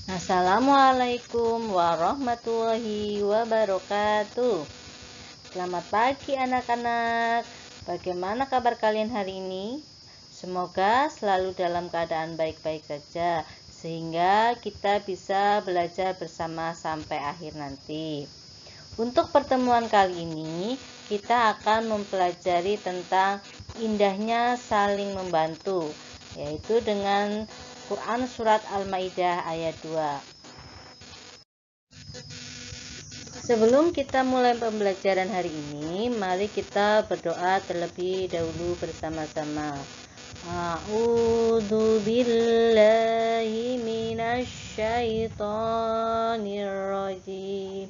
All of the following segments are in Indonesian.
Assalamualaikum warahmatullahi wabarakatuh. Selamat pagi anak-anak. Bagaimana kabar kalian hari ini? Semoga selalu dalam keadaan baik-baik saja, sehingga kita bisa belajar bersama sampai akhir nanti. Untuk pertemuan kali ini, kita akan mempelajari tentang indahnya saling membantu, yaitu dengan Quran Surat Al-Maidah ayat 2. Sebelum kita mulai pembelajaran hari ini, mari kita berdoa terlebih dahulu bersama-sama. A'udzu billahi minasy syaithanir rajim.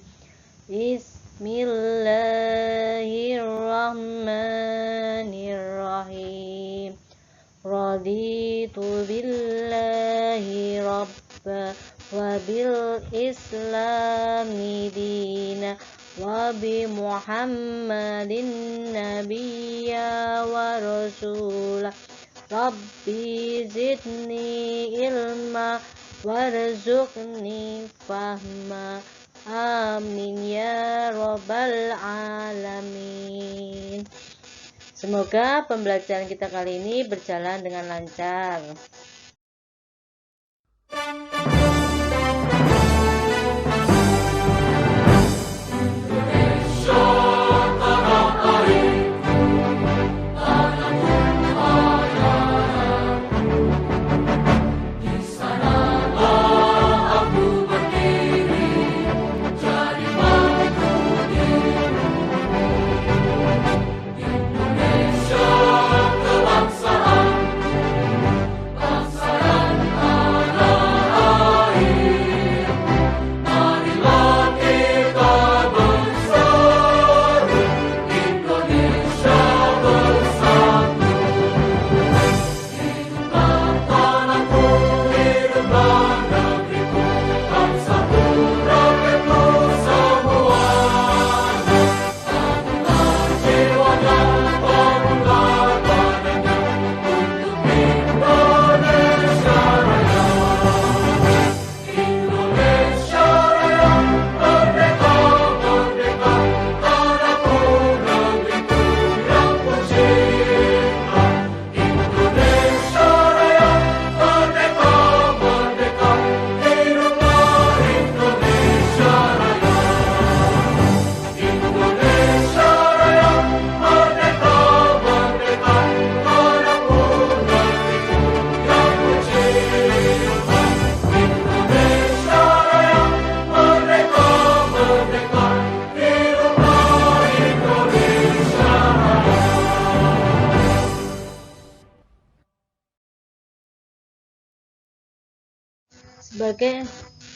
Bismillahirrahmanirrahim. Raditu billahi rabba wa bil islami dina wa bi muhammadin nabiyya wa rasulah. Rabbi zidni ilma warzuqni fahma. Amin ya rabbal alamin. Semoga pembelajaran kita kali ini berjalan dengan lancar.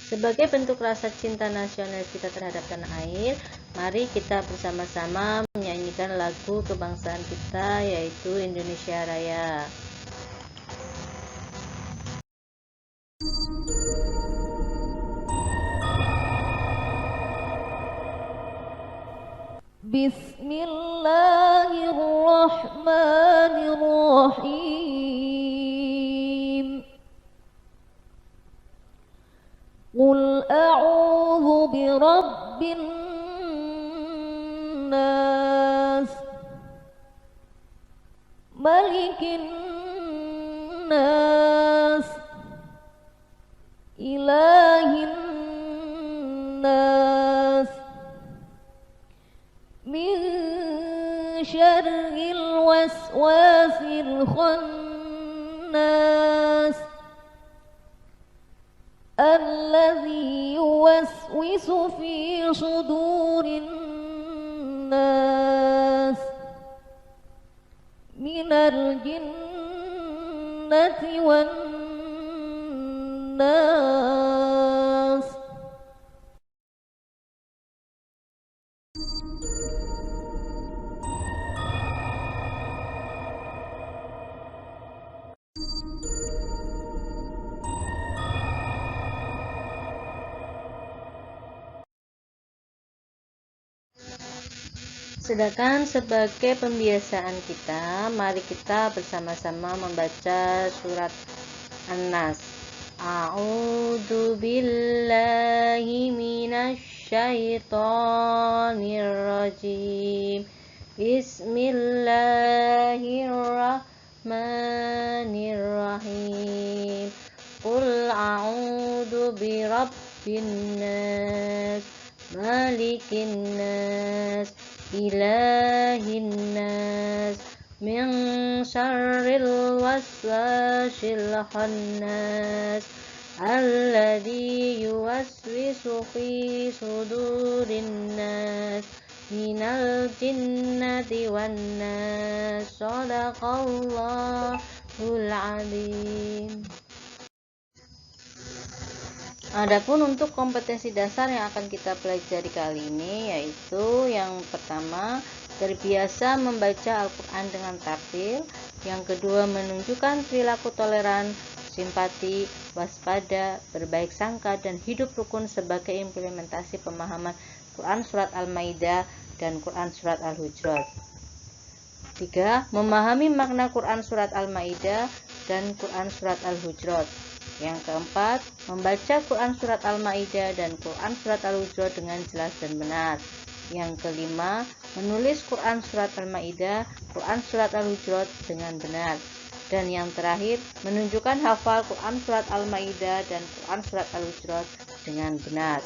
Sebagai bentuk rasa cinta nasional kita terhadap tanah air, mari kita bersama-sama menyanyikan lagu kebangsaan kita, yaitu Indonesia Raya. Bismillahirrahmanirrahim. Qul a'udzu birabbin nas, malikin nas, ilahin nas, min syarril waswasil khannas, alladzi yuwaswisu fi sudurin nas, minal jinnati wan nas. Sedangkan sebagai pembiasaan kita, mari kita bersama-sama membaca surat An-Nas. A'udzu billahi minasy syaitonir rajim. Bismillahirrahmanirrahim. Qul a'udzu birabbin nas, malikin nas, ilahin nas, min syarril waswasil khannas, alladzi yuwaswisu fi sudurin nas, minal jinnati wan nas. Shadaqallahul adzim. Adapun untuk kompetensi dasar yang akan kita pelajari kali ini, yaitu yang pertama, terbiasa membaca Al-Quran dengan tartil. Yang kedua, menunjukkan perilaku toleran, simpati, waspada, berbaik sangka, dan hidup rukun sebagai implementasi pemahaman Quran Surat Al-Maidah dan Quran Surat Al-Hujurat. 3. Memahami makna Quran Surat Al-Maidah dan Quran Surat Al-Hujurat. Yang keempat, membaca Quran Surat Al-Maidah dan Quran Surat Al-Hujurat dengan jelas dan benar. Yang kelima, menulis Quran Surat Al-Maidah, Quran Surat Al-Hujurat dengan benar. Dan yang terakhir, menunjukkan hafal Quran Surat Al-Maidah dan Quran Surat Al-Hujurat dengan benar.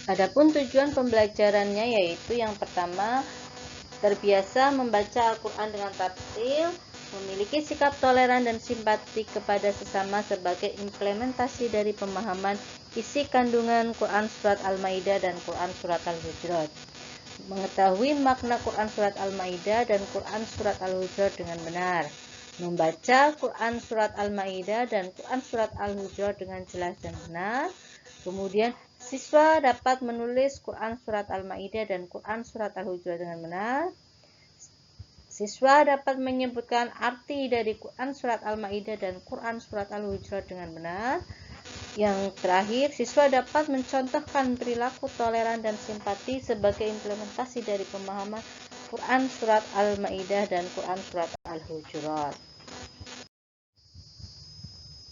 Adapun tujuan pembelajarannya yaitu yang pertama, terbiasa membaca Al-Quran dengan tartil, memiliki sikap toleran dan simpati kepada sesama sebagai implementasi dari pemahaman isi kandungan Quran Surat Al-Maidah dan Quran Surat Al-Hujurat. Mengetahui makna Quran Surat Al-Maidah dan Quran Surat Al-Hujurat dengan benar. Membaca Quran Surat Al-Maidah dan Quran Surat Al-Hujurat dengan jelas dan benar. Kemudian siswa dapat menulis Quran Surat Al-Maidah dan Quran Surat Al-Hujurat dengan benar. Siswa dapat menyebutkan arti dari Quran Surat Al-Maidah dan Quran Surat Al-Hujurat dengan benar. Yang terakhir, siswa dapat mencontohkan perilaku toleran dan simpati sebagai implementasi dari pemahaman Quran Surat Al-Maidah dan Quran Surat Al-Hujurat.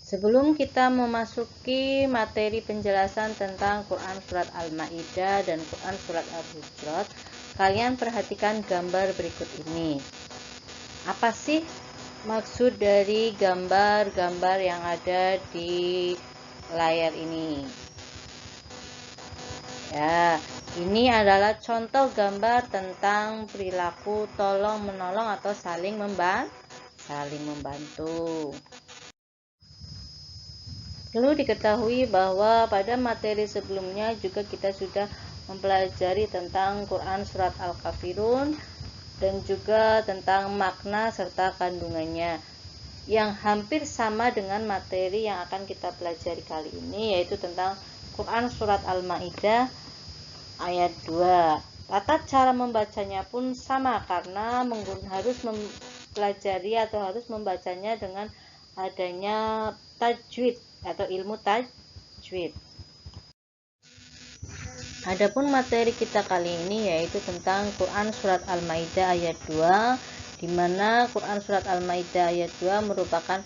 Sebelum kita memasuki materi penjelasan tentang Quran Surat Al-Maidah dan Quran Surat Al-Hujurat, kalian perhatikan gambar berikut ini. Apa sih maksud dari gambar-gambar yang ada di layar ini? Ya, ini adalah contoh gambar tentang perilaku tolong-menolong atau saling membantu. Perlu diketahui bahwa pada materi sebelumnya juga kita sudah mempelajari tentang Quran Surat Al-Kafirun dan juga tentang makna serta kandungannya, yang hampir sama dengan materi yang akan kita pelajari kali ini, yaitu tentang Quran Surat Al-Maidah ayat 2. Tata cara membacanya pun sama karena harus mempelajari atau harus membacanya dengan adanya tajwid atau ilmu tajwid. Adapun materi kita kali ini yaitu tentang Quran Surat Al-Maidah ayat 2, di mana Quran Surat Al-Maidah ayat 2 merupakan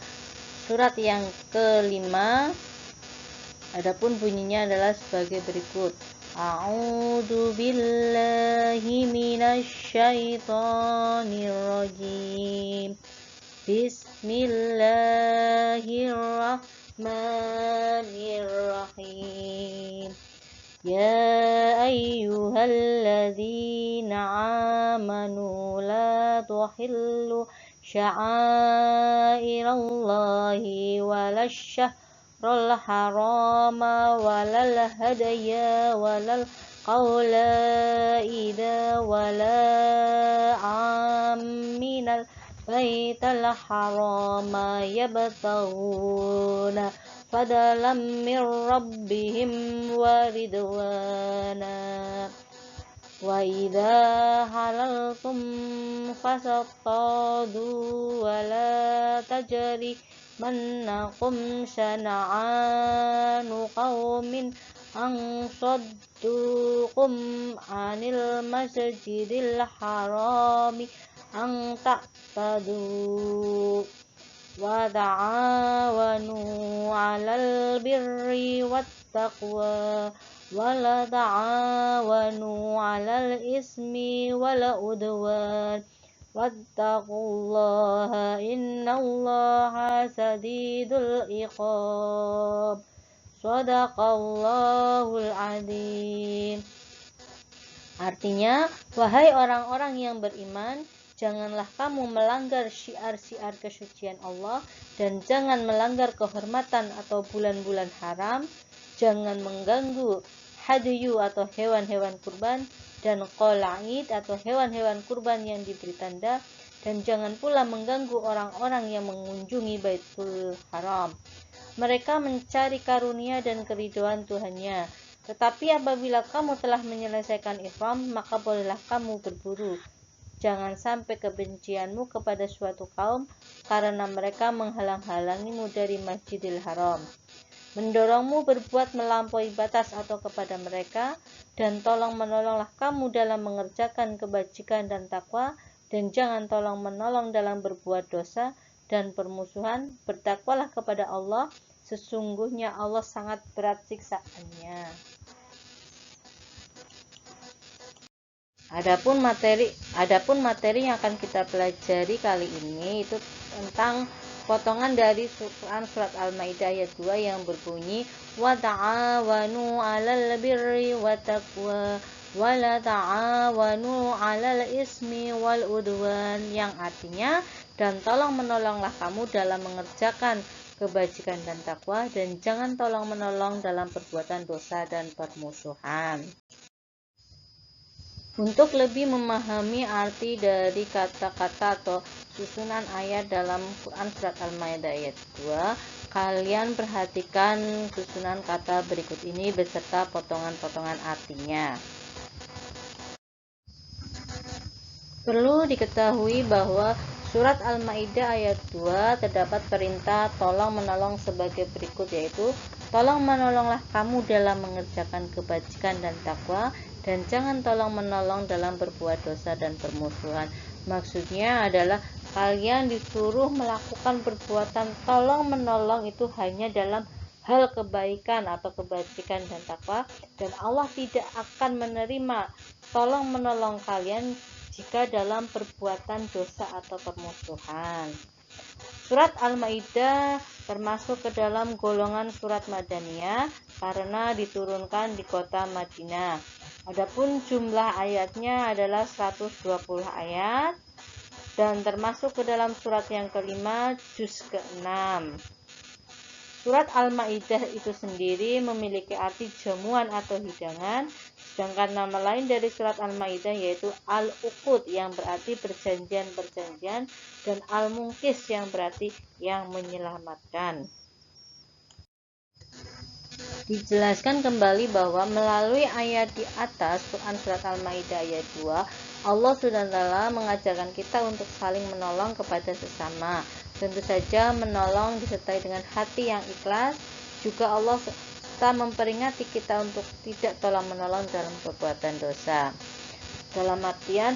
surat yang kelima. Adapun bunyinya adalah sebagai berikut. A'udzu billahi minasy syaithanir rajim. Bismillahirrahmanirrahim. Ya ayyuhalladzina amanu la tuhillu sya'airallahi walasyahrul harama walal hadaya walal qawlaida wala aminal baital harama yabtaghuna fadalam min rabbihim wa ridwana wa idza halaltum fasatadu wa la tajri mannakum syana'anu qaumin an saddukum anil masjidil harami an ta'tadu wa ta'awanu 'alal birri wattaqwa wa la ta'awanu 'alal ismi wal udwan wattaqullaha innallaha sadidul iqab. Shadaqallahul adzim. Artinya, wahai orang-orang yang beriman, janganlah kamu melanggar syiar-syiar kesucian Allah dan jangan melanggar kehormatan atau bulan-bulan haram, jangan mengganggu hadyu atau hewan-hewan kurban dan qalaid atau hewan-hewan kurban yang diberi tanda, dan jangan pula mengganggu orang-orang yang mengunjungi Baitul Haram. Mereka mencari karunia dan keridhaan Tuhannya. Tetapi apabila kamu telah menyelesaikan ihram, maka bolehlah kamu berburu. Jangan sampai kebencianmu kepada suatu kaum karena mereka menghalang-halangimu dari Masjidil Haram, mendorongmu berbuat melampaui batas atau kepada mereka, dan tolong menolonglah kamu dalam mengerjakan kebajikan dan takwa, dan jangan tolong menolong dalam berbuat dosa dan permusuhan. Bertakwalah kepada Allah, sesungguhnya Allah sangat berat siksaannya. Adapun materi yang akan kita pelajari kali ini itu tentang potongan dari Quran surat Al-Maidah ayat 2 yang berbunyi wa ta'awanu 'alal birri wattaqwa wa la ta'awanu 'alal ismi wal udwan, yang artinya, dan tolong menolonglah kamu dalam mengerjakan kebajikan dan takwa, dan jangan tolong menolong dalam perbuatan dosa dan permusuhan. Untuk lebih memahami arti dari kata-kata atau susunan ayat dalam Quran surat Al-Maidah ayat 2, kalian perhatikan susunan kata berikut ini beserta potongan-potongan artinya. Perlu diketahui bahwa surat Al-Maidah ayat 2 terdapat perintah tolong menolong sebagai berikut, yaitu tolong menolonglah kamu dalam mengerjakan kebajikan dan takwa, dan jangan tolong menolong dalam berbuat dosa dan permusuhan. Maksudnya adalah kalian disuruh melakukan perbuatan tolong menolong itu hanya dalam hal kebaikan atau kebajikan dan takwa, dan Allah tidak akan menerima tolong menolong kalian jika dalam perbuatan dosa atau permusuhan. Surat Al-Maidah termasuk ke dalam golongan surat Madaniyah karena diturunkan di kota Madinah. Adapun jumlah ayatnya adalah 120 ayat dan termasuk ke dalam surat yang kelima, juz ke-6. Surat Al-Maidah itu sendiri memiliki arti jamuan atau hidangan, sedangkan nama lain dari surat Al-Maidah yaitu Al-Uqud yang berarti perjanjian-perjanjian, dan Al-Munqis yang berarti yang menyelamatkan. Dijelaskan kembali bahwa melalui ayat di atas Quran surat Al-Maidah ayat 2, Allah SWT mengajarkan kita untuk saling menolong kepada sesama. Tentu saja menolong disertai dengan hati yang ikhlas. Juga Allah serta memperingati kita untuk tidak tolong menolong dalam perbuatan dosa. Dalam artian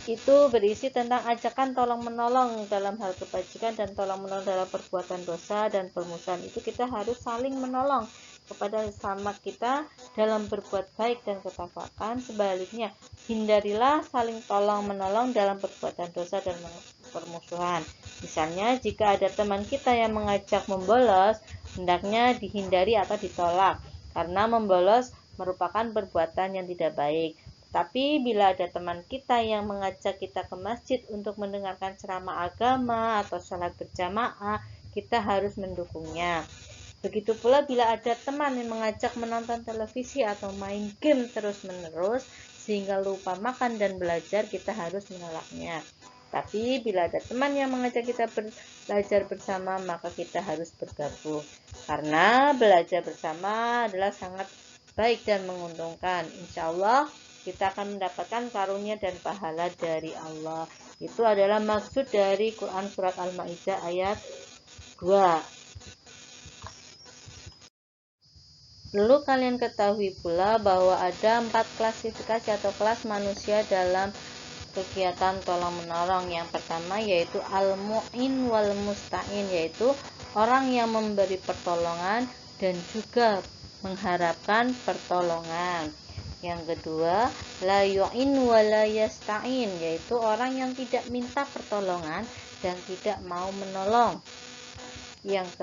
itu berisi tentang ajakan tolong menolong dalam hal kebajikan dan tolong menolong dalam perbuatan dosa dan permusuhan. Itu kita harus saling menolong kepada sesama kita dalam berbuat baik dan ketakwaan. Sebaliknya, hindarilah saling tolong menolong dalam perbuatan dosa dan permusuhan. Misalnya, jika ada teman kita yang mengajak membolos, hendaknya dihindari atau ditolak, karena membolos merupakan perbuatan yang tidak baik. Tapi bila ada teman kita yang mengajak kita ke masjid untuk mendengarkan ceramah agama atau sholat berjamaah, kita harus mendukungnya. Begitu pula bila ada teman yang mengajak menonton televisi atau main game terus-menerus sehingga lupa makan dan belajar, kita harus menolaknya. Tapi bila ada teman yang mengajak kita belajar bersama, maka kita harus bergabung. Karena belajar bersama adalah sangat baik dan menguntungkan. Insya Allah kita akan mendapatkan karunia dan pahala dari Allah. Itu adalah maksud dari Quran surat Al-Maidah ayat 2. Lalu kalian ketahui pula bahwa ada 4 klasifikasi atau kelas manusia dalam kegiatan tolong menolong. Yang pertama yaitu al-mu'in wal musta'in, yaitu orang yang memberi pertolongan dan juga mengharapkan pertolongan. Yang kedua, la yu'in wa la yasta'in, yaitu orang yang tidak minta pertolongan dan tidak mau menolong. Yang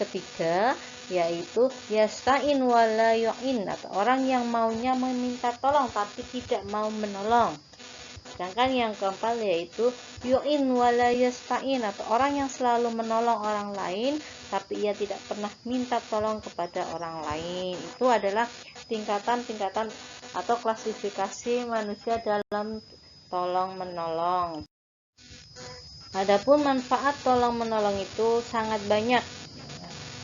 ketiga yaitu yasta'in wa la yu'in, atau orang yang maunya meminta tolong tapi tidak mau menolong. Sedangkan yang keempat yaitu yu'in wa la yasta'in, atau orang yang selalu menolong orang lain tapi ia tidak pernah minta tolong kepada orang lain. Itu adalah tingkatan-tingkatan atau klasifikasi manusia dalam tolong menolong. Adapun manfaat tolong menolong itu sangat banyak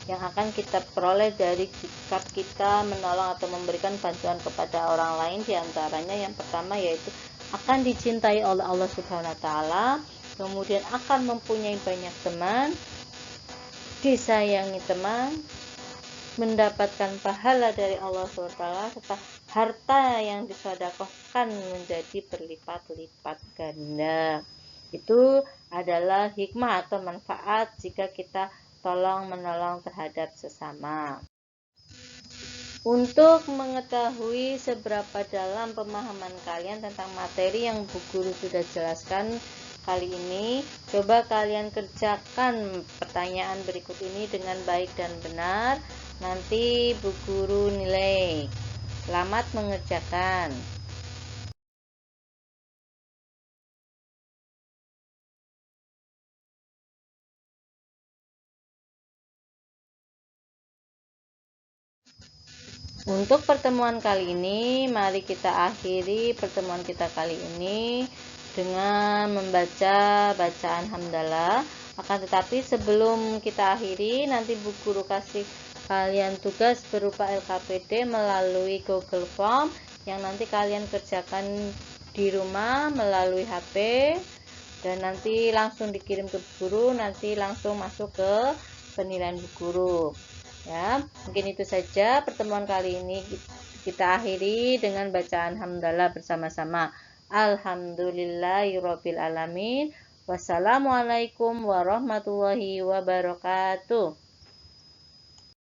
yang akan kita peroleh dari sikap kita menolong atau memberikan bantuan kepada orang lain. Di antaranya yang pertama yaitu akan dicintai oleh Allah Subhanahu wa taala, kemudian akan mempunyai banyak teman, disayangi teman, mendapatkan pahala dari Allah Subhanahu wa taala, serta harta yang disedekahkan menjadi berlipat-lipat ganda. Itu adalah hikmah atau manfaat jika kita tolong menolong terhadap sesama. Untuk mengetahui seberapa dalam pemahaman kalian tentang materi yang Bu Guru sudah jelaskan kali ini, coba kalian kerjakan pertanyaan berikut ini dengan baik dan benar. Nanti Bu Guru nilai. Selamat mengerjakan. Untuk pertemuan kali ini, mari kita akhiri pertemuan kita kali ini dengan membaca bacaan hamdalah. Akan tetapi sebelum kita akhiri, nanti Bu Guru kasih kalian tugas berupa LKPD melalui Google Form yang nanti kalian kerjakan di rumah melalui HP dan nanti langsung dikirim ke Bu Guru, nanti langsung masuk ke penilaian Bu Guru. Ya, mungkin itu saja pertemuan kali ini. Kita akhiri dengan bacaan hamdalah bersama-sama. Alhamdulillahirabbil alamin. Wassalamualaikum warahmatullahi wabarakatuh.